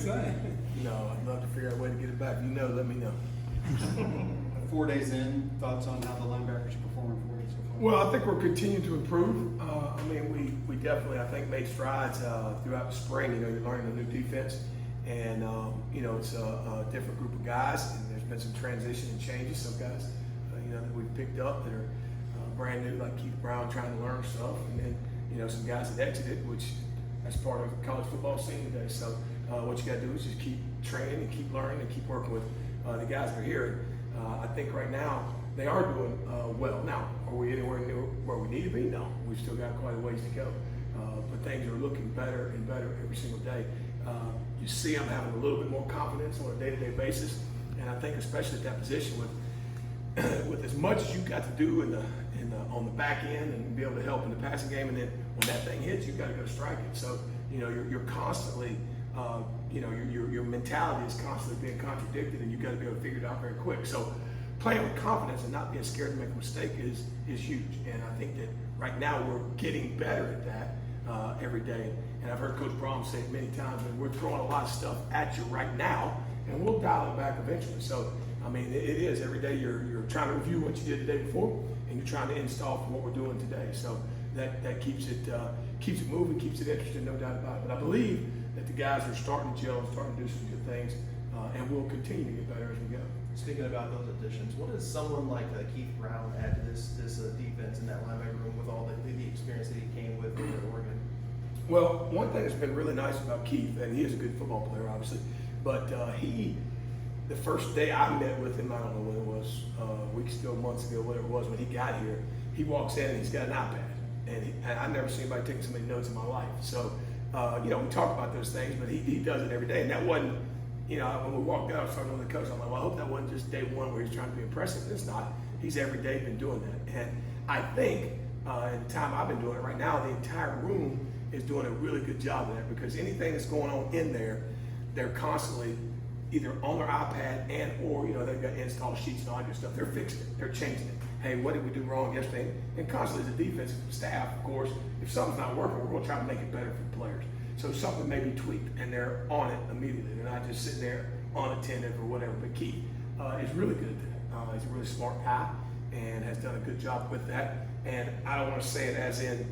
say. No, I'd love to figure out a way to get it back. If you know, let me know. 4 days in, thoughts on how the linebackers are performing for you so far? Well, I think we're continuing to improve. I mean, we definitely, I think, made strides throughout the spring. You know, you're learning a new defense, and you know, it's a different group of guys, and there's been some transition and changes. Some guys, you know, that we've picked up that are brand new, like Keith Brown, trying to learn stuff, and then you know, some guys that exited, which that's part of the college football scene today. So what you got to do is just keep training and keep learning and keep working with the guys that are here. I think right now they are doing well. Now, are we anywhere near where we need to be? No, we've still got quite a ways to go. But things are looking better and better every single day. You see them having a little bit more confidence on a day-to-day basis, and I think especially at that position with as much as you got to do on the back end and be able to help in the passing game, and then when that thing hits, you got to go strike it. So you know you're constantly, you know, your mentality is constantly being contradicted, and you got to be able to figure it out very quick. So playing with confidence and not being scared to make a mistake is huge, and I think that right now we're getting better at that every day. And I've heard Coach Braum say it many times, and we're throwing a lot of stuff at you right now, and we'll dial it back eventually. So I mean, it is every day you're trying to review what you did the day before, and you're trying to install for what we're doing today. So that keeps it moving, keeps it interesting, no doubt about it. But I believe that the guys are starting to gel and starting to do some good things, and we'll continue to get better as we go. Speaking about those additions, what does someone like Keith Brown add to this defense in that linebacker room with all the experience that he came with over at Oregon? Well, one thing that's been really nice about Keith, and he is a good football player, obviously, but the first day I met with him, I don't know when it was, weeks ago, months ago, whatever it was, when he got here, he walks in and he's got an iPad. And I've never seen anybody taking so many notes in my life. So, you know, we talk about those things, but he does it every day. And that wasn't, you know, when we walked out, I was talking to the coach, I'm like, well, I hope that wasn't just day one where he's trying to be impressive. It's not. He's every day been doing that. And I think, in the time I've been doing it right now, the entire room is doing a really good job of that, because anything that's going on in there, they're constantly either on their iPad and or, you know, they've got install sheets and all that good stuff. They're fixing it. They're changing it. Hey, what did we do wrong yesterday? And constantly as a defensive staff, of course, if something's not working, we're going to try to make it better for the players. So something may be tweaked, and they're on it immediately. They're not just sitting there unattended or whatever. But Keith is really good at that. He's a really smart guy and has done a good job with that. And I don't want to say it as in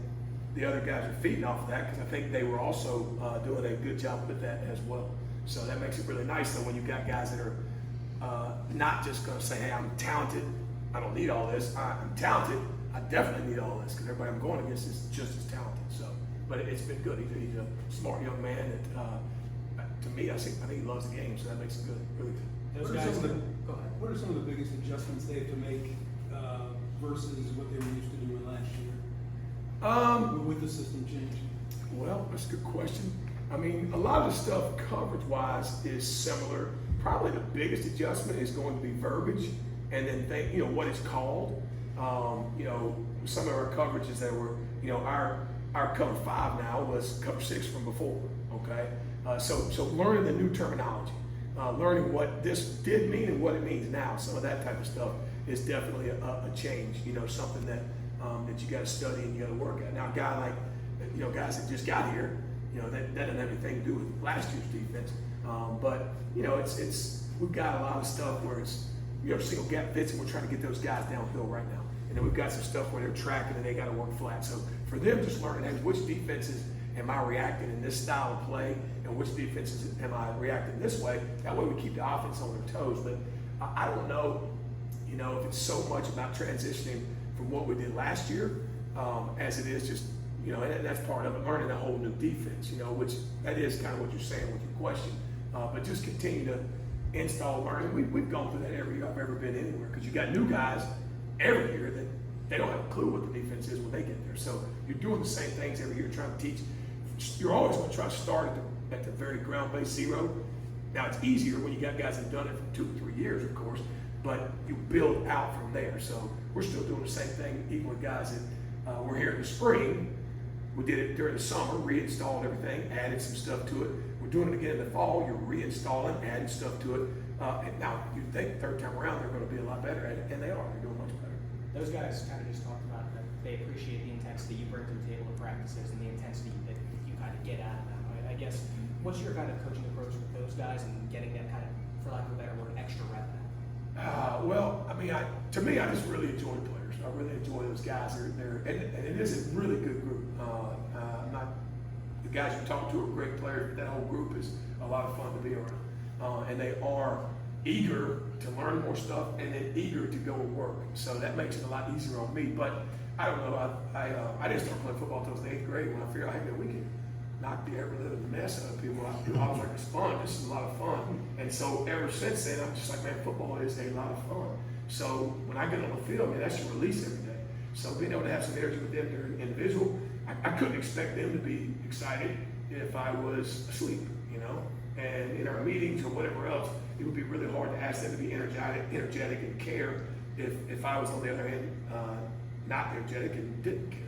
the other guys are feeding off of that, because I think they were also doing a good job with that as well. So that makes it really nice, though, when you've got guys that are not just going to say, hey, I'm talented, I don't need all this. I'm talented, I definitely need all this, because everybody I'm going against is just as talented. So, but it's been good. He's a smart young man that, to me, I think he loves the game, so that makes it good, really good. What are some of the biggest adjustments they have to make versus what they were used to doing last year with the system changing? Well, that's a good question. I mean, a lot of the stuff coverage-wise is similar. Probably the biggest adjustment is going to be verbiage, and then you know what it's called. You know, some of our coverages that were, you know, our cover 5 now was cover 6 from before. Okay, so learning the new terminology, learning what this did mean and what it means now. Some of that type of stuff is definitely a change. You know, something that that you got to study and you got to work at. Now, a guy like, you know, guys that just got here, you know, that doesn't have anything to do with last year's defense. But you know, we've got a lot of stuff where it's, you know, single gap fits, and we're trying to get those guys downhill right now. And then we've got some stuff where they're tracking and they got to work flat. So for them, just learning, hey, which defenses am I reacting in this style of play, and which defenses am I reacting this way? That way we keep the offense on their toes. But I don't know, you know, if it's so much about transitioning from what we did last year as it is just, you know, and that's part of it, learning a whole new defense, you know, which that is kind of what you're saying with your question. But just continue to install learning. We've gone through that every year I've ever been anywhere, because you got new guys every year that they don't have a clue what the defense is when they get there. So you're doing the same things every year, trying to teach. You're always going to try to start at the very ground-based zero. Now, it's easier when you got guys that have done it for 2 or 3 years, of course, but you build out from there. So we're still doing the same thing, even with guys that were here in the spring. We did it during the summer, reinstalled everything, added some stuff to it. We're doing it again in the fall. You're reinstalling, adding stuff to it. And now you'd think third time around they're going to be a lot better at it, and they are. They're doing much better. Those guys kind of just talked about that they appreciate the intensity you bring to the table of practices and the intensity that you kind of get out of them. I guess, what's your kind of coaching approach with guys and getting that kind of, for lack of a better word, extra rep? Well, I mean, to me, I just really enjoy the players. I really enjoy those guys. And it is a really good group. I'm not, the guys you're talking to are great players, but that whole group is a lot of fun to be around. And they are eager to learn more stuff and then eager to go and work. So that makes it a lot easier on me. But I don't know, I didn't start playing football until I was in 8th grade when I figured, hey, man, we can knock the ever living mess out of people. I was like, it's fun. This is a lot of fun. And so ever since then, I'm just like, man, football is a lot of fun. So when I get on the field, man, that's your release every day. So being able to have some energy with them, they're individual. I couldn't expect them to be excited if I was asleep, you know. And in our meetings or whatever else, it would be really hard to ask them to be energetic and care if I was on the other hand not energetic and didn't care.